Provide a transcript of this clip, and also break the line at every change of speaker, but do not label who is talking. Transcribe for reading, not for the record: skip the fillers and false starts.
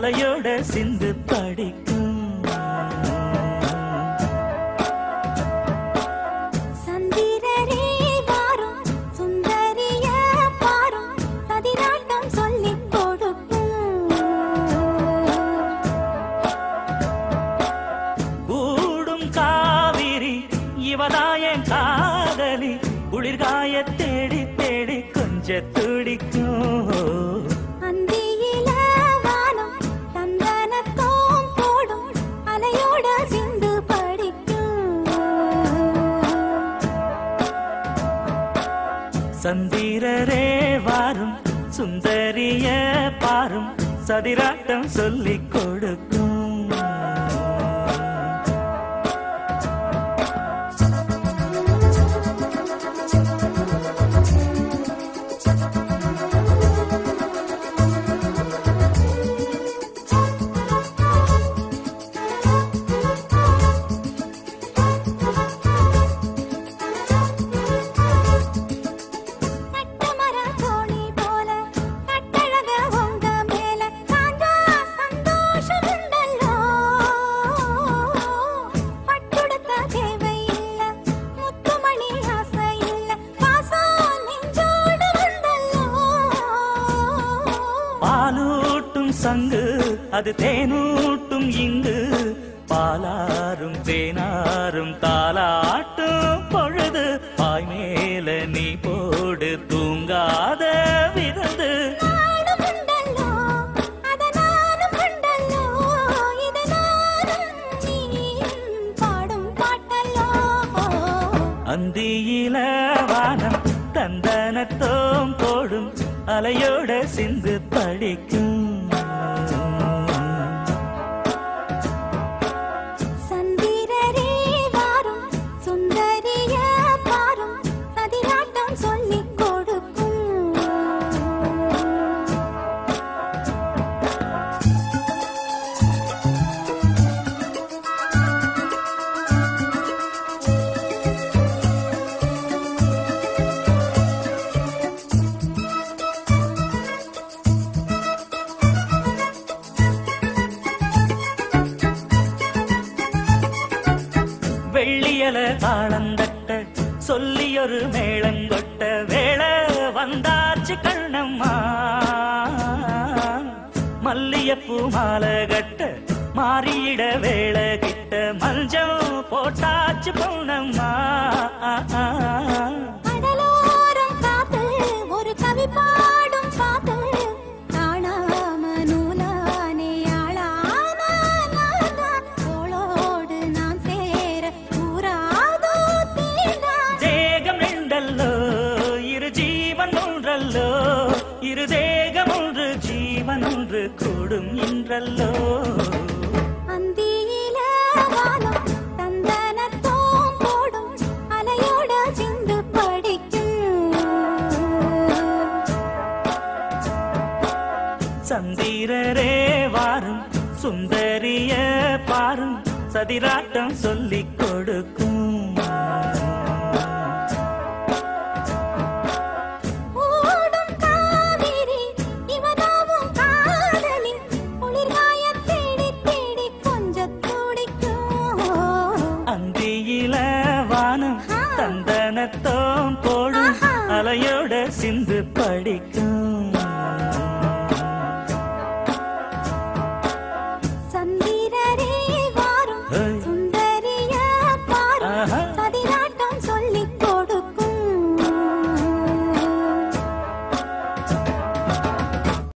அலையோட சிந்து படிக்கும்.
சந்திரரே வாரும் சுந்தரிய பாரும் சதிராட்டம் சொல்லிக் கொடுக்கும்.
கூடும் காவிரி இவதாயன் காதலி குளிர்காய தேடி தேடி கொஞ்ச துடிக்கும்.
அந்தியில வானம் தந்தனத்தோம் போடும் அலையோட சிந்து படிக்கும்.
சந்திரரே வாரும் சுந்தரிய பாரும் சதிராட்டம் சொல்லிக் கொடுக்கும். பாலூட்டும் சங்கு அது தேனூட்டும் இங்கு பாலாரும் தேனாரும் தாலாட்டும் பொழுது பாய் மேல நீ போடு தூங்காத விருந்து. அந்தியில வானம் தந்தனத்தோம் போடும் அலையோட சிந்து படிக்கும்.
சந்திரரே வாரும் சுந்தரிய பாரும் சதிராட்டம் சொல்லிக் கொடுக்கும்.
வெள்ளியல தாளந்தட்ட சொல்லியொரு மேளங்கொட்ட வேளை வந்தாச்சு கண்ணம்மா. மல்லியப்பூ மாலை கட்ட மாறியிட வேளை கிட்ட மஞ்சள் போட்டாச்சு பொண்ணம்மா.
கடலோரம் காத்து ஒரு கவி பாடும் பாத்து காணாம நூலானே ஆளான தோளோடு நான் சேர கூறாதோ தீர்ந்தான்.
தேகம் ரெண்டல்லோ இரு ஜீவன் ஒன்றல்லோ இரு தேகம் ஒன்று ஜீவன் ஒன்று கூடும் இன்றல்லோ.
அந்தியில வானம் தந்தனத்தோம் போடும் அலையோட சிந்து படிக்கும்.
சந்திரரே வாரும் சுந்தரிய பாரும் சதிராட்டம் சொல்லிக் கொடுக்கும்.